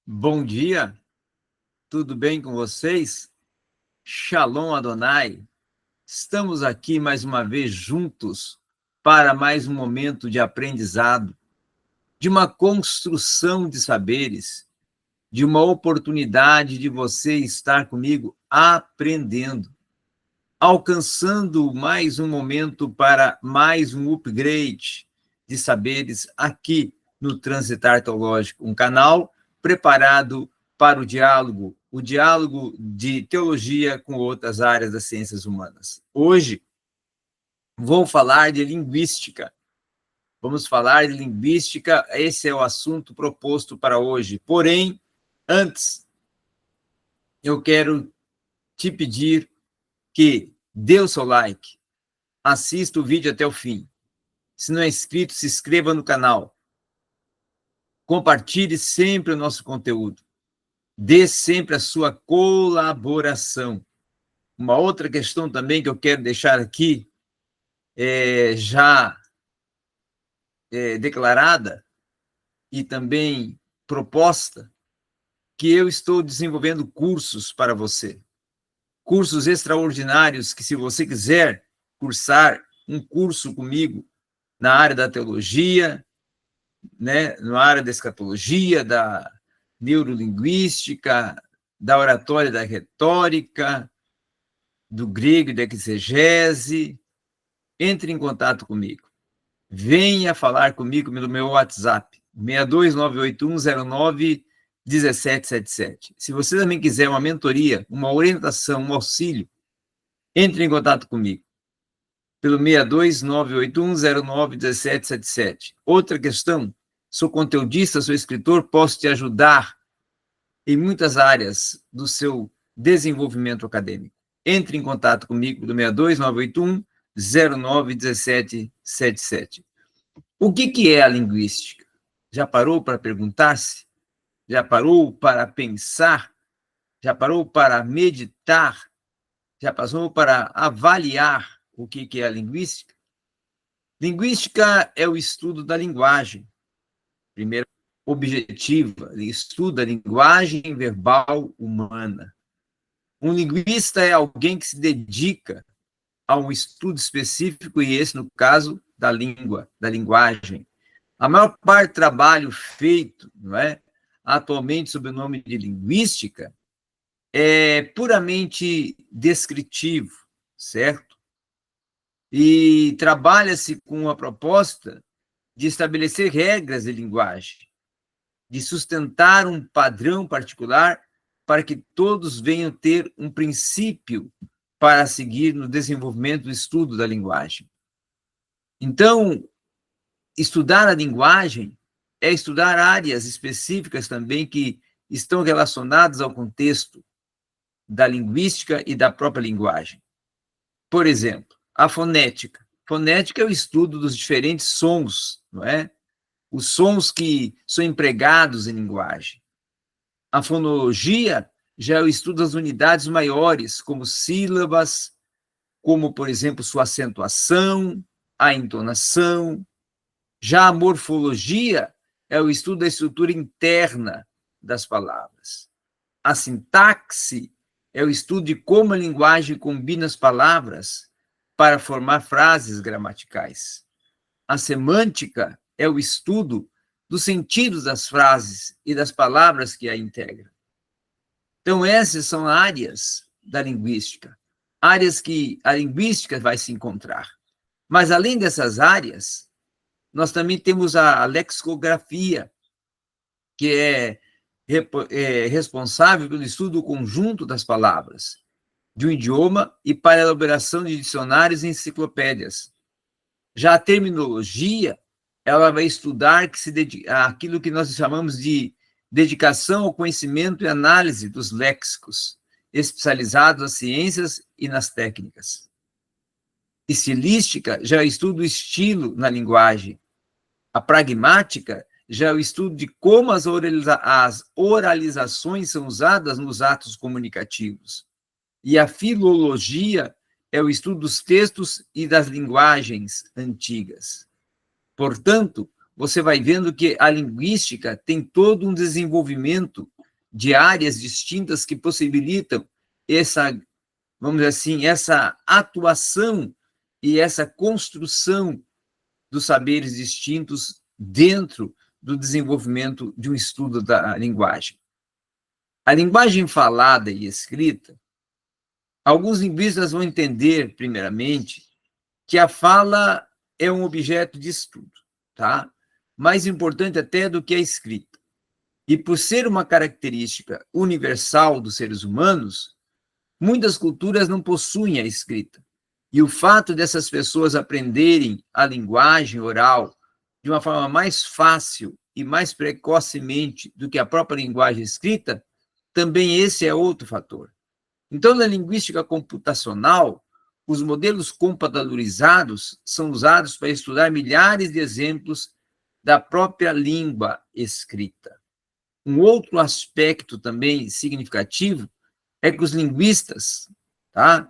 Bom dia, tudo bem com vocês? Shalom Adonai. Estamos aqui mais uma vez juntos para mais um momento de aprendizado, de uma construção de saberes, de uma oportunidade de você estar comigo aprendendo, alcançando mais um momento para mais um upgrade de saberes aqui no Transitar Teológico, um canal preparado para o diálogo de teologia com outras áreas das ciências humanas. Hoje, vou falar de linguística. Vamos falar de linguística, esse é o assunto proposto para hoje. Porém, antes, eu quero te pedir que dê o seu like, assista o vídeo até o fim. Se não é inscrito, se inscreva no canal. Compartilhe sempre o nosso conteúdo. Dê sempre a sua colaboração. Uma outra questão também que eu quero deixar aqui, declarada e também proposta, que eu estou desenvolvendo cursos para você. Cursos extraordinários que, se você quiser cursar um curso comigo na área da teologia, né, na área da escatologia, da neurolinguística, da oratória e da retórica, do grego e da exegese, entre em contato comigo. Venha falar comigo no meu WhatsApp, 62981091777. Se você também quiser uma mentoria, uma orientação, um auxílio, entre em contato comigo pelo 62981091777. Outra questão, sou conteudista, sou escritor, posso te ajudar em muitas áreas do seu desenvolvimento acadêmico. Entre em contato comigo pelo 62981091777. O que é a linguística? Já parou para perguntar-se? Já parou para pensar? Já parou para meditar? Já passou para avaliar o que é a linguística? Linguística é o estudo da linguagem. Primeiro, objetiva, estuda a linguagem verbal humana. Um linguista é alguém que se dedica a um estudo específico, e esse, no caso, da língua, da linguagem. A maior parte do trabalho feito, não é, atualmente sob o nome de linguística, é puramente descritivo, certo? E trabalha-se com a proposta de estabelecer regras de linguagem, de sustentar um padrão particular para que todos venham ter um princípio para seguir no desenvolvimento do estudo da linguagem. Então, estudar a linguagem é estudar áreas específicas também que estão relacionadas ao contexto da linguística e da própria linguagem. Por exemplo, a fonética. Fonética é o estudo dos diferentes sons, não é? Os sons que são empregados em linguagem. A fonologia já é o estudo das unidades maiores, como sílabas, como, por exemplo, sua acentuação, a entonação. Já a morfologia é o estudo da estrutura interna das palavras. A sintaxe é o estudo de como a linguagem combina as palavras para formar frases gramaticais. A semântica é o estudo dos sentidos das frases e das palavras que a integram. Então, essas são áreas da linguística, áreas que a linguística vai se encontrar. Mas, além dessas áreas, nós também temos a lexicografia, que é responsável pelo estudo do conjunto das palavras de um idioma e para a elaboração de dicionários e enciclopédias. Já a terminologia, ela vai estudar aquilo que nós chamamos de dedicação ao conhecimento e análise dos léxicos, especializados nas ciências e nas técnicas. Estilística já é o estudo do estilo na linguagem. A pragmática já é o estudo de como as oralizações são usadas nos atos comunicativos. E a filologia é o estudo dos textos e das linguagens antigas. Portanto, você vai vendo que a linguística tem todo um desenvolvimento de áreas distintas que possibilitam essa, vamos dizer assim, essa atuação e essa construção dos saberes distintos dentro do desenvolvimento de um estudo da linguagem. A linguagem falada e escrita, alguns linguistas vão entender, primeiramente, que a fala é um objeto de estudo, tá? Mais importante até do que a escrita. E por ser uma característica universal dos seres humanos, muitas culturas não possuem a escrita. E o fato dessas pessoas aprenderem a linguagem oral de uma forma mais fácil e mais precocemente do que a própria linguagem escrita, também esse é outro fator. Então, na linguística computacional, os modelos computadorizados são usados para estudar milhares de exemplos da própria língua escrita. Um outro aspecto também significativo é que os linguistas, tá?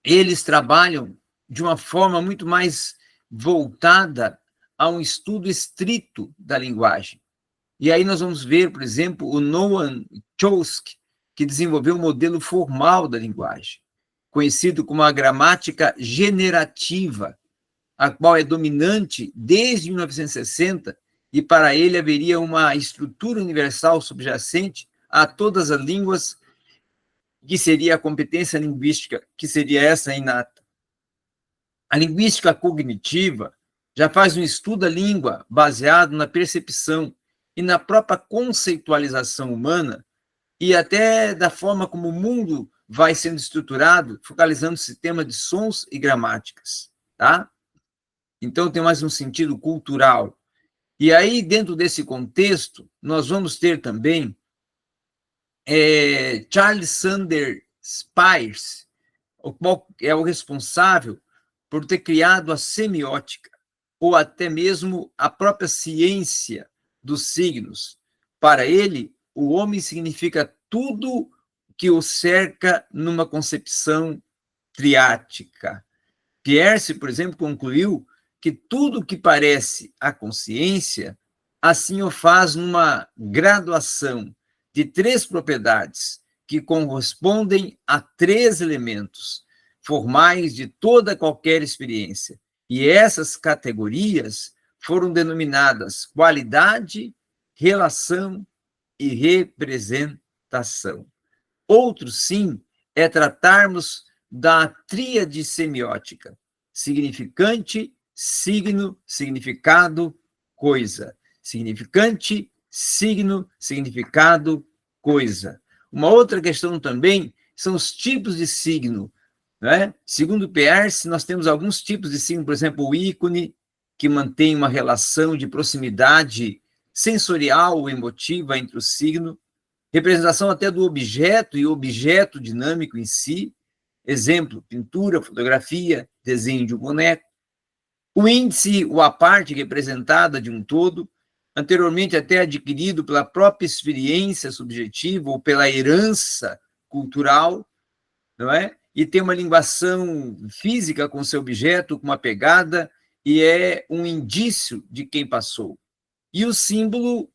Eles trabalham de uma forma muito mais voltada a um estudo estrito da linguagem. E aí nós vamos ver, por exemplo, o Noam Chomsky, que desenvolveu um modelo formal da linguagem, conhecido como a gramática generativa, a qual é dominante desde 1960, e para ele haveria uma estrutura universal subjacente a todas as línguas, que seria a competência linguística, que seria essa inata. A linguística cognitiva já faz um estudo da língua baseado na percepção e na própria conceitualização humana, e até da forma como o mundo vai sendo estruturado, focalizando o sistema de sons e gramáticas, tá? Então, tem mais um sentido cultural. E aí, dentro desse contexto, nós vamos ter também Charles Sanders Peirce, o qual é o responsável por ter criado a semiótica, ou até mesmo a própria ciência dos signos. Para ele, o homem significa tudo que o cerca numa concepção triática. Peirce, por exemplo, concluiu que tudo que parece a consciência, assim o faz numa graduação de 3 propriedades que correspondem a 3 elementos formais de toda qualquer experiência. E essas categorias foram denominadas qualidade, relação e representação. Outro, sim, é tratarmos da tríade semiótica: significante, signo, significado, coisa. Significante, signo, significado, coisa. Uma outra questão também são os tipos de signo, né? Segundo Peirce, nós temos alguns tipos de signo, por exemplo, o ícone, que mantém uma relação de proximidade sensorial ou emotiva entre o signo, representação até do objeto e objeto dinâmico em si, exemplo, pintura, fotografia, desenho de um boneco. O índice, ou a parte representada de um todo, anteriormente até adquirido pela própria experiência subjetiva ou pela herança cultural, não é? E tem uma ligação física com seu objeto, com uma pegada, e é um indício de quem passou. E o símbolo,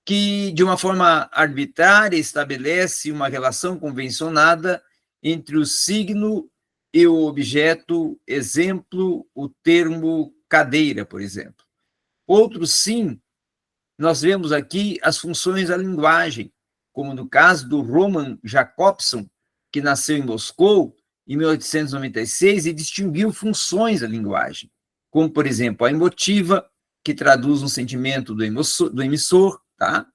que de uma forma arbitrária estabelece uma relação convencionada entre o signo e o objeto, exemplo, o termo cadeira, por exemplo. Outro sim, nós vemos aqui as funções da linguagem, como no caso do Roman Jakobson, que nasceu em Moscou em 1896 e distinguiu funções da linguagem, como, por exemplo, a emotiva, que traduz um sentimento do emissor, tá?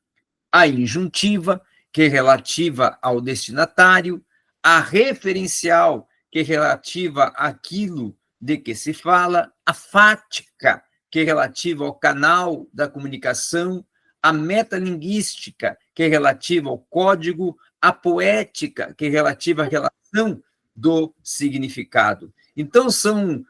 A injuntiva, que é relativa ao destinatário, a referencial, que é relativa àquilo de que se fala, a fática, que é relativa ao canal da comunicação, a metalinguística, que é relativa ao código, a poética, que é relativa à relação do significado. Então, são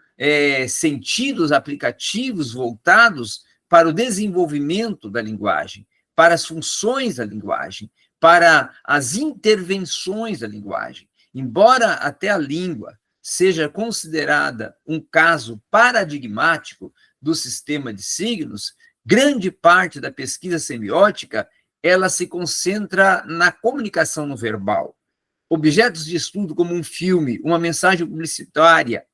sentidos aplicativos voltados para o desenvolvimento da linguagem, para as funções da linguagem, para as intervenções da linguagem. Embora até a língua seja considerada um caso paradigmático do sistema de signos, grande parte da pesquisa semiótica ela se concentra na comunicação não verbal. Objetos de estudo como um filme, uma mensagem publicitária,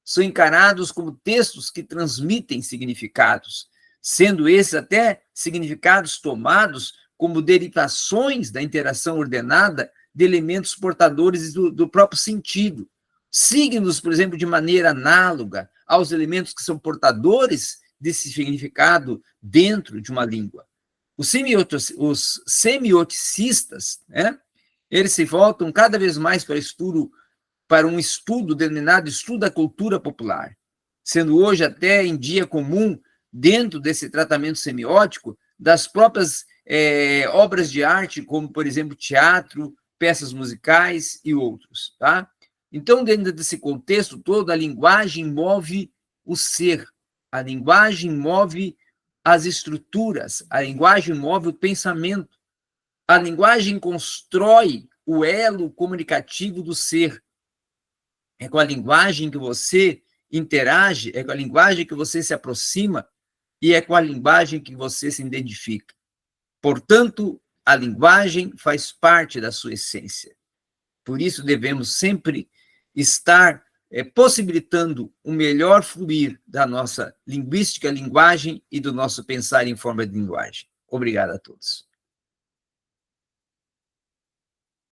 são encarados como textos que transmitem significados, sendo esses até significados tomados como derivações da interação ordenada de elementos portadores do próprio sentido. Signos, por exemplo, de maneira análoga aos elementos que são portadores desse significado dentro de uma língua. Os semioticistas, né, eles se voltam cada vez mais para um estudo denominado estudo da cultura popular, sendo hoje até em dia comum, dentro desse tratamento semiótico, das próprias obras de arte, como, por exemplo, teatro, peças musicais e outros. Tá? Então, dentro desse contexto todo, a linguagem move o ser, a linguagem move as estruturas, a linguagem move o pensamento, a linguagem constrói o elo comunicativo do ser. É com a linguagem que você interage, é com a linguagem que você se aproxima e é com a linguagem que você se identifica. Portanto, a linguagem faz parte da sua essência. Por isso, devemos sempre estar possibilitando o melhor fluir da nossa linguística, linguagem e do nosso pensar em forma de linguagem. Obrigado a todos.